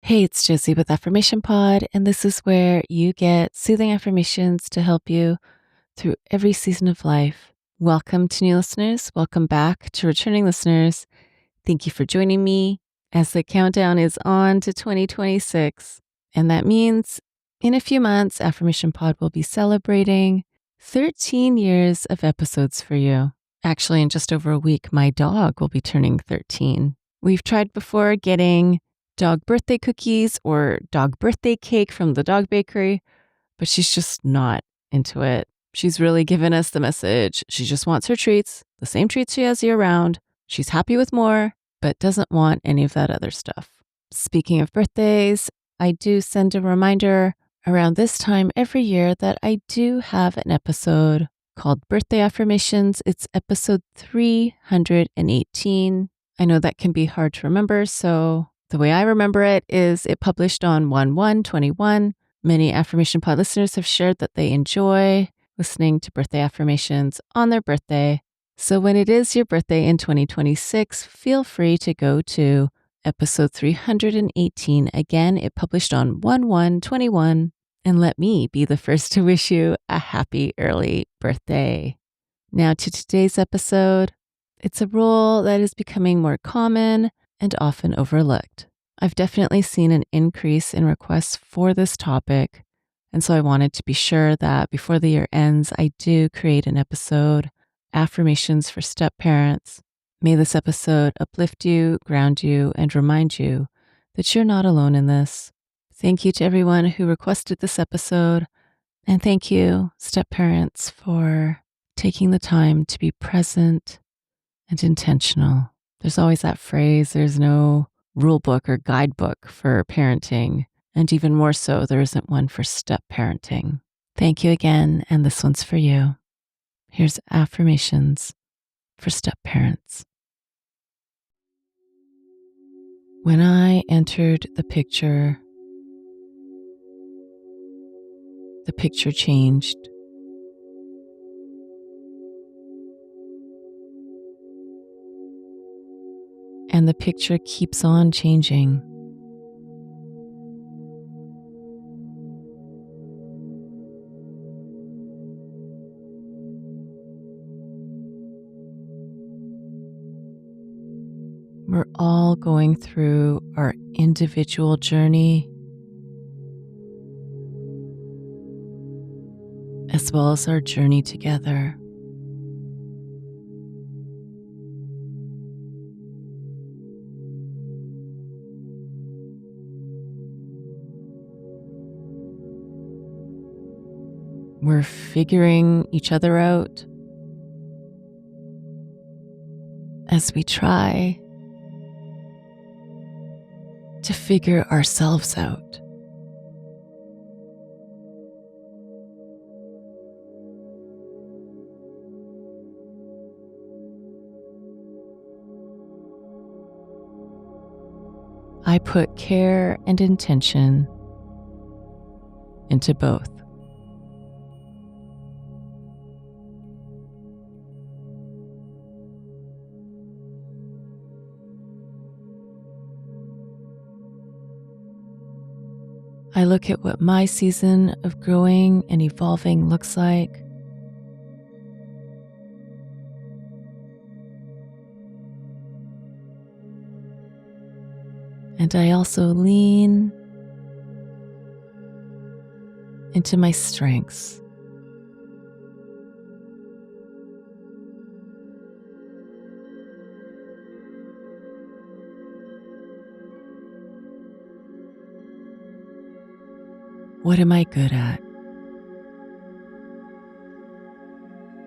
Hey, it's Josie with Affirmation Pod, and this is where you get soothing affirmations to help you through every season of life. Welcome to new listeners. Welcome back to returning listeners. Thank you for joining me as the countdown is on to 2026. And that means in a few months, Affirmation Pod will be celebrating 13 years of episodes for you. Actually, in just over a week, my dog will be turning 13. We've tried before getting dog birthday cookies or dog birthday cake from the dog bakery, but she's just not into it. She's really given us the message. She just wants her treats, the same treats she has year round. She's happy with more, but doesn't want any of that other stuff. Speaking of birthdays, I do send a reminder around this time every year that I do have an episode called Birthday Affirmations. It's episode 318. I know that can be hard to remember, so the way I remember it is it published on 1/1/21. Many Affirmation Pod listeners have shared that they enjoy listening to birthday affirmations on their birthday. So when it is your birthday in 2026, feel free to go to episode 318. Again, it published on 1/1/21. And let me be the first to wish you a happy early birthday. Now to today's episode. It's a rule that is becoming more common and often overlooked. I've definitely seen an increase in requests for this topic, and so I wanted to be sure that before the year ends, I do create an episode, Affirmations for Step Parents. May this episode uplift you, ground you, and remind you that you're not alone in this. Thank you to everyone who requested this episode, and thank you, step parents, for taking the time to be present and intentional. There's always that phrase, there's no rule book or guidebook for parenting, and even more so, there isn't one for step parenting. Thank you again, and this one's for you. Here's Affirmations for Step Parents. When I entered the picture changed. And the picture keeps on changing. We're all going through our individual journey, as well as our journey together. We're figuring each other out as we try to figure ourselves out. I put care and intention into both. I look at what my season of growing and evolving looks like. And I also lean into my strengths. What am I good at?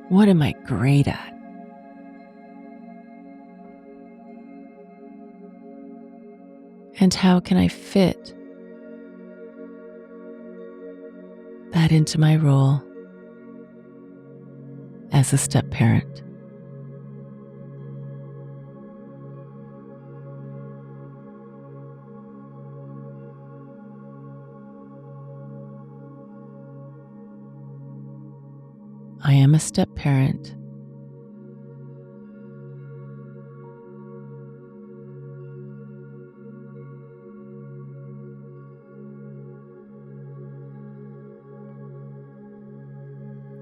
What am I great at? And how can I fit that into my role as a step parent? I am a step parent.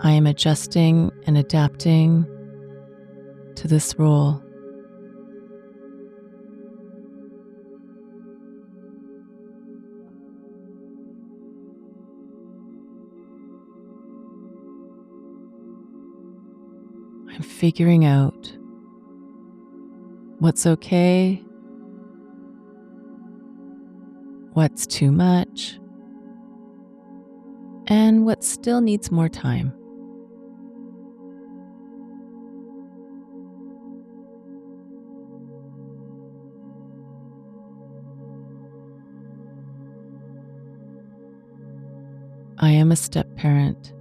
I am adjusting and adapting to this role. I'm figuring out what's okay, what's too much, and what still needs more time. I am a step parent.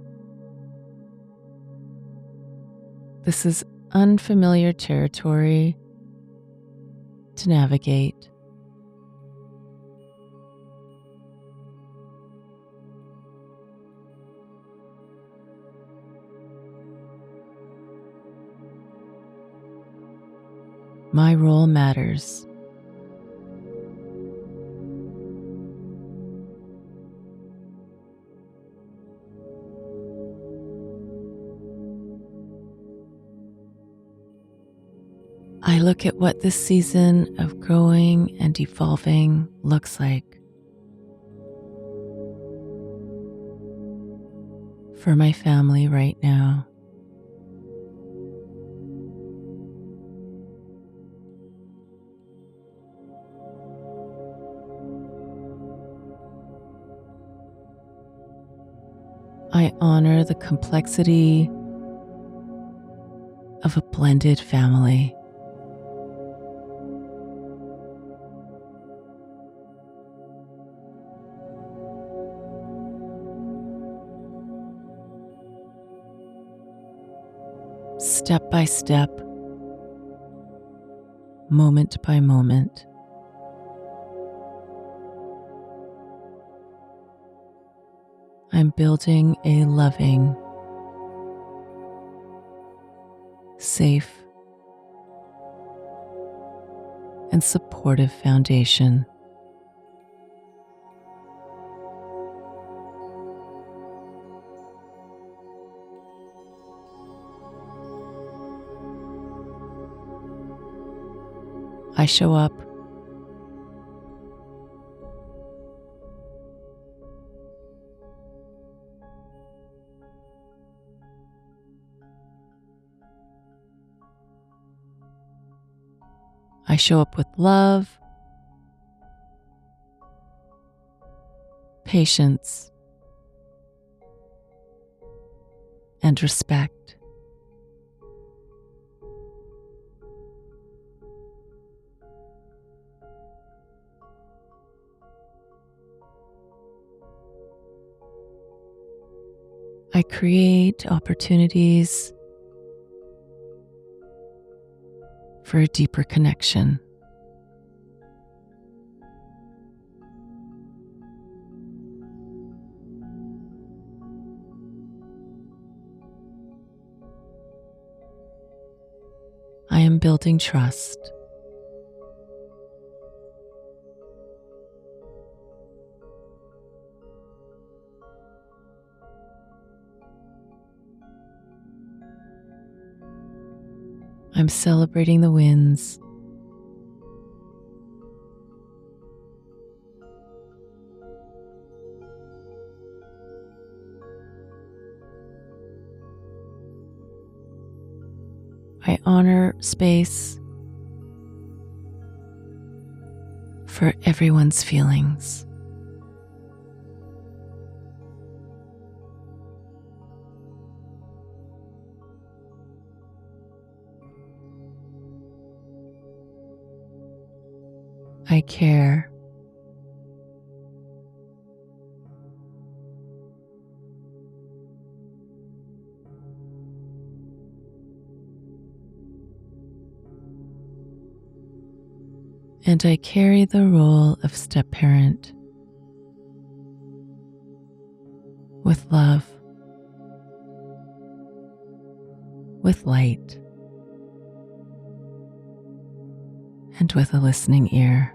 This is unfamiliar territory to navigate. My role matters. I look at what this season of growing and evolving looks like for my family right now. I honor the complexity of a blended family. Step by step, moment by moment, I'm building a loving, safe, and supportive foundation. I show up with love, patience, and respect. I create opportunities for a deeper connection. I am building trust. I'm celebrating the wins. I honor space for everyone's feelings. I care. And I carry the role of step parent with love, with light, and with a listening ear.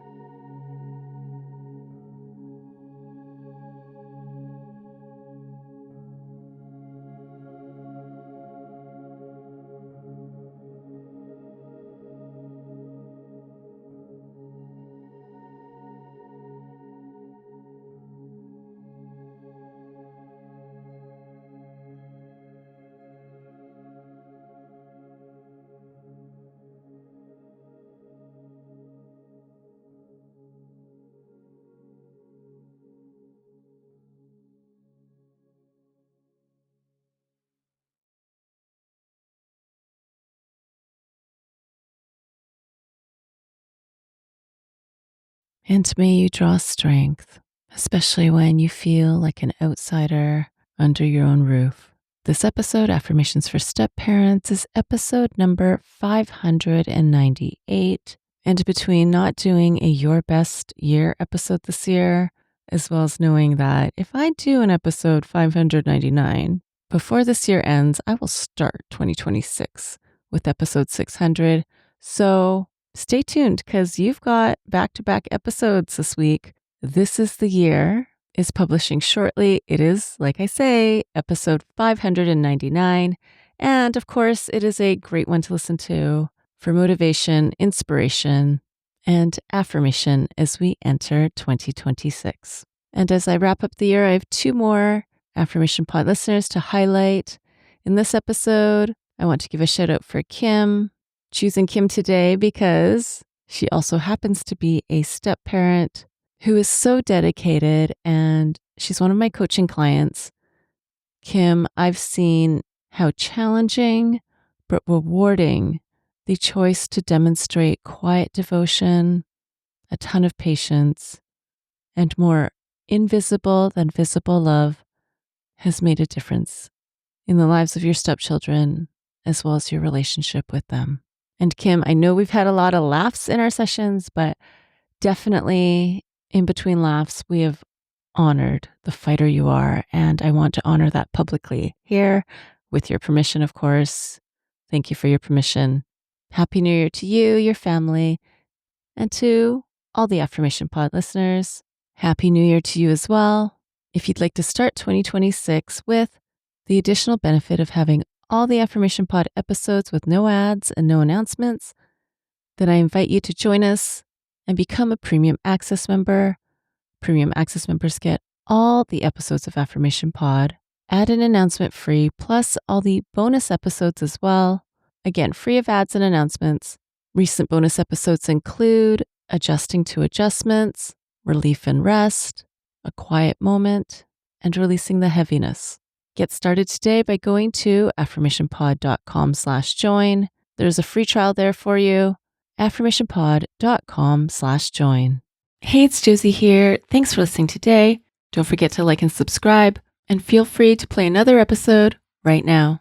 And may you draw strength, especially when you feel like an outsider under your own roof. This episode, Affirmations for Step Parents, is episode number 598. And between not doing a Your Best Year episode this year, as well as knowing that if I do an episode 599, before this year ends, I will start 2026 with episode 600. So stay tuned because you've got back-to-back episodes this week. This is the Year is publishing shortly. It is, like I say, episode 599. And of course, it is a great one to listen to for motivation, inspiration, and affirmation as we enter 2026. And as I wrap up the year, I have 2 more Affirmation Pod listeners to highlight. In this episode, I want to give a shout out for Kim. Choosing Kim today because she also happens to be a step parent who is so dedicated, and she's one of my coaching clients. Kim, I've seen how challenging but rewarding the choice to demonstrate quiet devotion, a ton of patience, and more invisible than visible love has made a difference in the lives of your stepchildren as well as your relationship with them. And Kim, I know we've had a lot of laughs in our sessions, but definitely in between laughs, we have honored the fighter you are. And I want to honor that publicly here with your permission, of course. Thank you for your permission. Happy New Year to you, your family, and to all the Affirmation Pod listeners. Happy New Year to you as well. If you'd like to start 2026 with the additional benefit of having all the Affirmation Pod episodes with no ads and no announcements, then I invite you to join us and become a Premium Access member. Premium Access members get all the episodes of Affirmation Pod, add an announcement free, plus all the bonus episodes as well. Again, free of ads and announcements. Recent bonus episodes include Adjusting to Adjustments, Relief and Rest, A Quiet Moment, and Releasing the Heaviness. Get started today by going to affirmationpod.com/join. There's a free trial there for you. affirmationpod.com/join. Hey, it's Josie here. Thanks for listening today. Don't forget to like and subscribe, and feel free to play another episode right now.